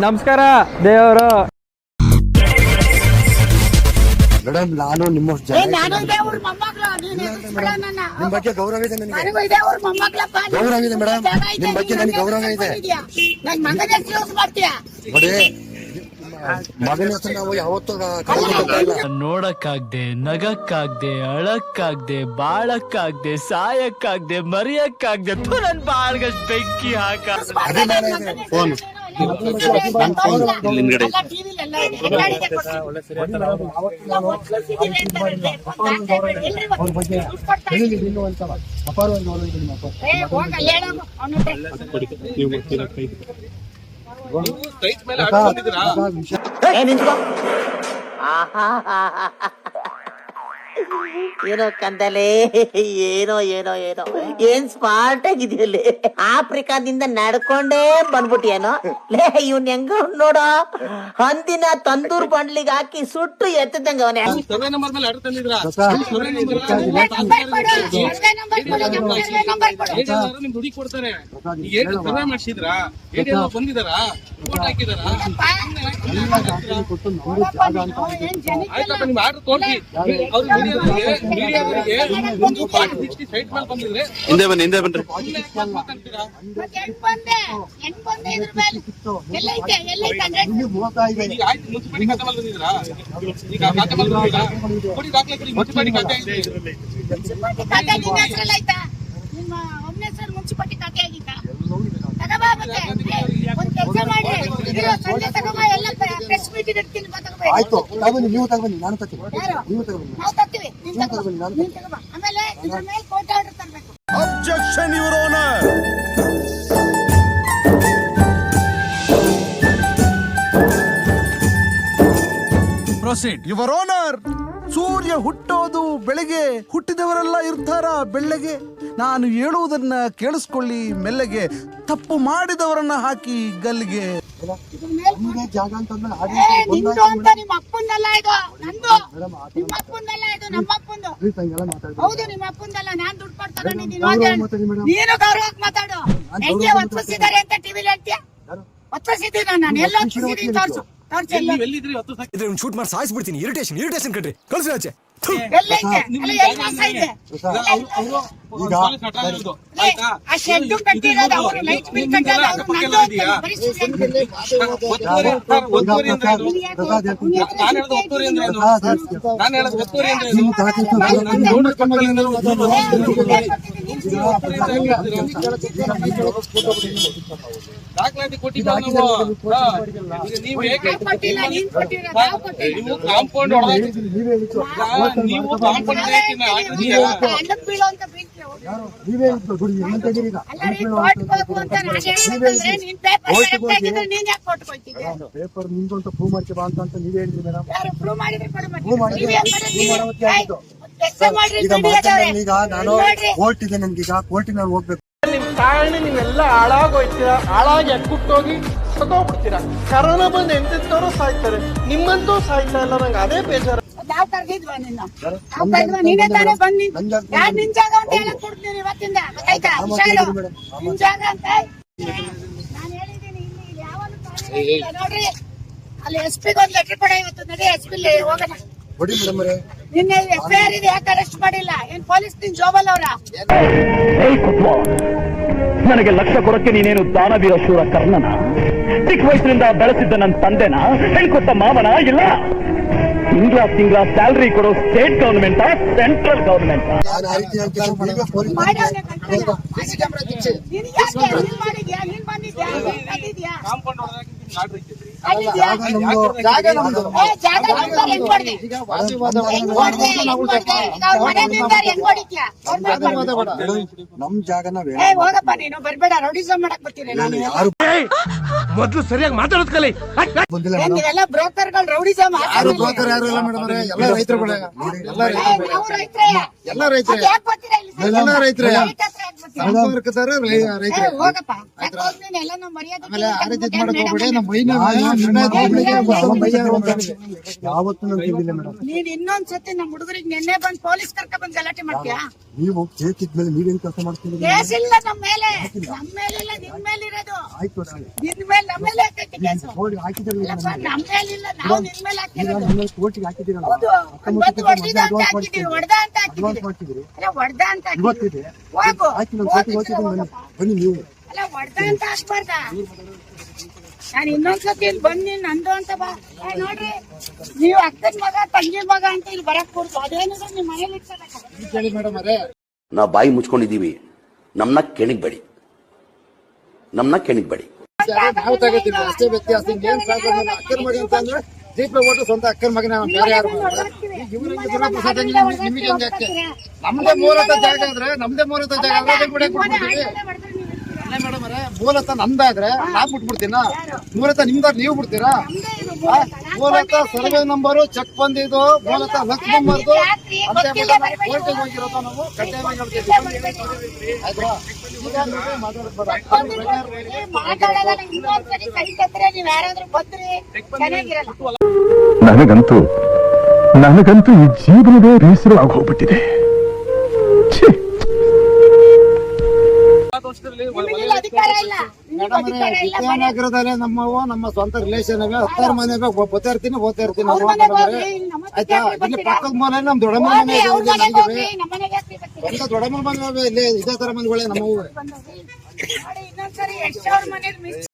ನಮಸ್ಕಾರ ದೇವರು. ಮೇಡಮ್ ನಾನು ನಿಮ್ಮ ಬಗ್ಗೆ ಗೌರವ ಇದೆ, ಗೌರವ ಇದೆ ಮೇಡಮ್, ನಿಮ್ ಬಗ್ಗೆ ನನಗೆ ಗೌರವ ಇದೆ ನೋಡಿ. ಮಗನ ಹೆಸರು ನಾವು ಯಾವತ್ತೂ ನೋಡಕ್ಕಾಗ್ದೆ, ನಗಕ್ಕಾಗ್ದೆ, ಅಳಕ್ಕಾಗ್ದೆ, ಬಾಳಕ್ಕಾಗ್ದೆ, ಸಾಯಕ್ಕಾಗ್ದೆ, ಮರಿಯಕ್ಕಾಗ್ದೆ ನನ್ ಬಾಳ್ಗಷ್ಟ್ ಬೆಂಕಿ ಹಾಕ. ಫೋನ್ ಏನೋ ಕಂದಲೆ, ಏನೋ ಏನೋ ಏನೋ ಏನ್ ಸ್ಮಾರ್ಟ್ ಆಗಿದೆಯಲ್ಲಿ. ಆಫ್ರಿಕಾದಿಂದ ನಡ್ಕೊಂಡೇ ಬಂದ್ಬಿಟ್ಟಿಯೇನೋ ಲೇ. ಇವ್ನ ಹೆಂಗ ನೋಡೋ, ಹಂದಿನ ತಂದೂರ್ ಬಂಡ್ಲಿಗೆ ಹಾಕಿ ಸುಟ್ಟು ಎತ್ತದಂಗ ಅವನೇ. ಹಿಂದೆ ಬನ್ನಿ, ಹಿಂದೆ ಬನ್ರಿ. ಮುನ್ಸಿಪಾಲಿಟಿ ಖಾತೆ ಆಗಿತ್ತಾ? ಆಯ್ತು, ತಗೊಬನ್ನಿ, ನೀವು ತಗೊಬನ್ನಿ, ನಾನು ತರ್ತೀನಿ. ನೀವು ತಗೊಬನ್ನಿ, ಆಮೇಲೆ ಕೋರ್ಟ್ ಆರ್ಡರ್ ತರಬೇಕು. Objection, Your Honor. Proceed. Your Honor. ಸೂರ್ಯ ಹುಟ್ಟೋದು ಬೆಳಗ್ಗೆ, ಹುಟ್ಟಿದವರೆಲ್ಲ ಇರ್ತಾರ ಬೆಳ್ಳಗೆ. ನಾನು ಹೇಳುವುದನ್ನ ಕೇಳಿಸ್ಕೊಳ್ಳಿ ಮೆಲ್ಲಗೆ, ತಪ್ಪು ಮಾಡಿದವರನ್ನ ಹಾಕಿ ಗಲ್ಲಿಗೆ. ಜಾಗ ಅಂತಂದ್ರೆ ನಿಮ್ಮ ಅಪ್ಪಂದಲ್ಲ ಇದು, ನಂದು. ನಿಮ್ಮ ಅಪ್ಪಂದಲ್ಲ ಇದು, ನಮ್ಮ ಅಪ್ಪಂದು. ಹೌದು, ನಿಮ್ಮ ಅಪ್ಪಂದಲ್ಲ. ನಾನ್ ದುಡ್ಡು ಕೊಟ್ಟು ತಗೊಂಡಿದ್ದೀನಿ. ನೀನು ಗೌರವಕ್ಕೆ ಮಾತಾಡು. ಹೆಂಗೆ ಒತ್ತಿಸಿದ್ದಾರೆ ಅಂತ ಟಿವಿಲಿ ಹೇಳ್ತೀಯ? ಒತ್ತಿಸಿದ್ದೀನಿ ನಾನು, ಎಲ್ಲ ಒತ್ತಿಸಿದ್ದೀನಿ, ತೋರ್ಸು. ಶೂಟ್ ಮಾಡಿ ಸಾಯಿಸ್ಬಿಡ್ತೀನಿ. ಇರಿಟೇಷನ್ ಕಟ್ರಿ, ಕಳ್ಸಿ ಆಚೆ. ದಾಖಲಾತಿ ಕೊಟ್ಟಿದ್ದೀವಿ ನೀವು ಕಾಂಪೌಂಡ್ ನೀವು ಪೇಪರ್ ನಿಮ್ದು ಅಂತ ಪ್ರೂವ್ ಮಾಡ್ತೀವ ಅಂತ ನೀವೇ ಹೇಳಿದ್ರಿ ಮೇಡಮ್. ಈಗ ನಾನು ಕೋರ್ಟ್ ಇದೆ, ನನ್ಗೀಗ ಕೋರ್ಟಿನ ಹೋಗ್ಬೇಕು. ನಿಮ್ ಕಾರಣ ನೀವೆಲ್ಲ ಹಾಳಾಗೋಯ್ತೀರ, ಹಾಳಾಗಿ ಅಕ್ಕುಟ್ಟೋಗಿ ಸತ್ತೋಗ್ಬಿಡ್ತೀರಾ. ಕರೋನಾ ಬಂದು ಎಂತೆಂತವ್ರು ಸಾಯ್ತಾರೆ, ನಿಮ್ಮಂತೂ ಸಾಯ್ತಾ ಇಲ್ಲ. ನಂಗೆ ಅದೇ ಬೇಜಾರು. ನಾವ್ ಕರ್ದಿದ್ವಾ ನಿನ್ನ? ನೀನೇ ತಾನೇ ಬಂದ್ ನಿನ್ ಜಾಗ ಅಂತ ಹೇಳಕ್ ಕೊಡ್ತೀನಿ ಇವತ್ತಿಂದ, ಗೊತ್ತಾಯ್ತಾ? ನಿನ್ ಜಾಗ ಅಂತ ನಾನು ಹೇಳಿದ್ದೀನಿ. ಇಲ್ಲಿ ಯಾವ ನೋಡ್ರಿ, ಅಲ್ಲಿ SP ಗೊಂದು ಲೆಟರ್ ಕೊಡ ಇವತ್ತು. ನಡಿ SP ಹೋಗೋಣ. ನಿನ್ನೆ FIR ಇದೆ, ಯಾಕೆ ಅರೆಸ್ಟ್ ಮಾಡಿಲ್ಲ? ಏನ್ ಪೊಲೀಸ್ ನಿನ್ ಜೋಬಲ್ ಅವ್ರ? ನನಗೆ ಲಕ್ಷ ಕೊಡಕ್ಕೆ ನೀನೇನು ದಾನವೀರ ಶೂರ ಕರ್ಣನ? ಚಿಕ್ಕ ವಯಸ್ಸಿನಿಂದ ಬೆಳೆಸಿದ್ದ ನನ್ನ ತಂದೆನ, ಹೆಣ್ಕೊಟ್ಟ ಮಾವನ? ಇಲ್ಲ, ತಿಂಗಳ ಸ್ಯಾಲರಿ ಕೊಡೋ ಸ್ಟೇಟ್ ಗವರ್ಮೆಂಟ್, ಸೆಂಟ್ರಲ್ ಗವರ್ಮೆಂಟ್. ನಮ್ ಜಾಗ ಹೋಗಪ್ಪ, ನೀನು ಬರ್ಬೇಡ. ರೌಡಿಸಂ ಮಾಡಕ್ ಬರ್ತೀನಿ. ಮೊದ್ಲು ಸರಿಯಾಗಿ ಮಾತಾಡೋದ್ ಕಲಿ. ನೀವೆಲ್ಲ ಬ್ರೋಕರ್ಗಳು, ರೌಡಿಸಂ. ಬ್ರೋಕರ್ ಯಾರು ಇಲ್ಲ ಮೇಡಮ್, ಎಲ್ಲ ರೈತರು. ಯಾವತ್ತೂ ನಾನು ತಿಳಿದಿಲ್ಲ ಮೇಡಮ್. ನೀನ್ ಇನ್ನೊಂದ್ಸತಿ ನಮ್ ಹುಡುಗರಿಗೆ ನಿನ್ನೆ ಬಂದ್ ಪೊಲೀಸ್ ಕರ್ಕ ಬಂದ್ ಗಲಾಟೆ ಮಾಡ್ತೀಯಾ? ನೀವು ಕೇಸ್ ಇದ್ಮೇಲೆ ನೀವೇನ್ ಕೆಲಸ ಮಾಡ್ತೀರಿ? ಕೇಸ್ ಇಲ್ಲ ನಮ್ ಮೇಲೆ ಇಲ್ಲ ನಿನ್ ಮೇಲೆ ಇರೋದು. ಆಯ್ತು ನಿನ್ ಮೇಲೆ ನಮ್ಮ ಮೇಲೆ ಹಾಕೈತಿ ಕೇಸು. ಕೋರ್ಟ್ ಹಾಕಿದ್ರಲ್ಲ ಇಲ್ಲಪ್ಪ, ನಮ್ ಮೇಲೆ ಇಲ್ಲ, ನಾವು ನಿನ್ ಮೇಲೆ ಹಾಕಿರೋದು. ಕೋರ್ಟಿಗೆ ಹಾಕಿದ್ದೀರಲ್ಲ, ಹೌದು, ಇವತ್ತು ಹೊಡ್ದಿದ ಅಂತ ಹಾಕಿದೀವಿ, ಹೊಡ್ದ ಅಂತ ಹಾಕಿದೀವಿ. ಮಾಡ್ತಿದ್ರಿ ಅಲ್ಲ ಹೊಡ್ದ ಅಂತ ಹಾಕಿದೀವಿ. ಇವತ್ತಿದೆ ಹೋಗು ಆಯ್ತು. ನಾನು ಕೋರ್ಟಿಗೆ ಹೋಗ್ತಿದ್ದೀನಿ, ಬನ್ನಿ ನೀವು. ಅಲ್ಲ ಹೊಡ್ದ ಅಂತ ಹಾಕ್ಬಾರ್ದ? ನಾನು ಇನ್ನೊಂದ್ಸತಿ ಇಲ್ಲಿ ಬಂದ್ ನೀನ್ ನಂದು ಅಂತ ಬಾ. ನೋಡ್ರಿ, ನೀವು ಅಕ್ಕನ ಮಗ ತಂಗಿ ಮಗ ಅಂತ ಇಲ್ಲಿ ಬರಕ್ ಕೊಡ್ತು. ಅದೇನಿದ್ರು ನಿಮ್ ಮನೇಲಿ ಇಟ್ಕೊಳಕ. ನಾವು ಬಾಯಿ ಮುಚ್ಕೊಂಡಿದೀವಿ, ನಮ್ನ ಕೆಣಿಗ್ಬೇಡಿ. ನಾವು ತಗೋತೀವಿ ಅಷ್ಟೇ ವ್ಯತ್ಯಾಸ. ಏನ್ ಪ್ರಾಬ್ಲಮ್ ಇಲ್ಲ. ಅಕ್ಕನ ಮಗ ಅಂತ ಅಂದ್ರೆ ದೀಪ ಓಟು ಸ್ವಂತ ಅಕ್ಕನ ಮಗನ, ಬೇರೆ ಯಾರು ನಿಮಗೆ ಹೆಂಗೆ ಆಗ್ತದೆ? ನಮ್ದೇ ಮೂಲತಃ ಜಾಗ ಆದ್ರೆ ಮೇಡಮ್ ಅವರೇ, ಮೂಲತಃ ನಮ್ದಾದ್ರೆ ನಾವ್ ಬಿಟ್ಬಿಡ್ತೀನ? ಮೂಲತಃ ನಿಮ್ದಾದ್ರೆ ನೀವು ಬಿಡ್ತೀರಾ? ಮೂಲತಃ ಸರ್ವೆ ನಂಬರು ಚೆಕ್ ಬಂದಿದ್ದು, ಮೂಲತಃ ಲಕ್ಷ ನಂಬರ್ದು ಅಂತ ಕೋರ್ಟಿಗೆ ಹೋಗಿರೋದು. ನಾವು ಕಡ್ಡಾಯವಾಗಿ ಹೇಳ್ತೀವಿ, ಆಯ್ತಾ? ಮಾತಾಡೋದನ್ನ ಇನ್ನೊಂದ್ಸರಿ ಕೈ ತದ್ರೆ ನೀವ್ ಯಾರಾದ್ರೂ ಬಂದ್ರಿ ಚೆನ್ನಾಗಿರಲ್ಲ. ನನಗಂತೂ ಈ ಜೀವನವೇ ಬೇಸರ ಆಗೋಗ್ಬಿಟ್ಟಿದೆ. ನಿಮಗೆಲ್ಲ ಅಧಿಕಾರ ಇಲ್ಲ. ನಿಮ್ಗೆ ಅಧಿಕಾರ ಇಲ್ಲ. ವಿದ್ಯಾನಗರದಲ್ಲೇ ನಮ್ಮ ಸ್ವಂತ ರಿಲೇಷನ್ ಅವೇ, 10 ಮನೆ ಓದ್ತಾ ಇರ್ತೀನಿ ಅವ್ರ ಮನೆಗೆ ಹೋಗ್ರಿ, ನಮ್ಮ ಆಯ್ತಾ? ಇಲ್ಲಿ ಪಕ್ಕದ ಮನೆ ನಮ್ ದೊಡ್ಡಮ್ಮ ಮನೆ ಇದೆ, ಅವ್ರ ಮನೆಗೆ ನಮ್ಗೆ ಹೋಗ್ರಿ, ನಮ್ಮ ಮನೆಗೆ ಯಾಕೆ ಬರ್ತೀರಿ? ಸ್ವಂತ ದೊಡ್ಡಮ್ಮ ಮನೆ ಇಲ್ಲೇ ಇದೇ ತರ ಮನೆಗಳೇ ನಮ್ಮವು. ನೋಡಿ, ಇನ್ನೊಂದ್ಸರಿ ಎಷ್ಟು ಅವ್ರ ಮನೇಲಿ ಮಿಸ್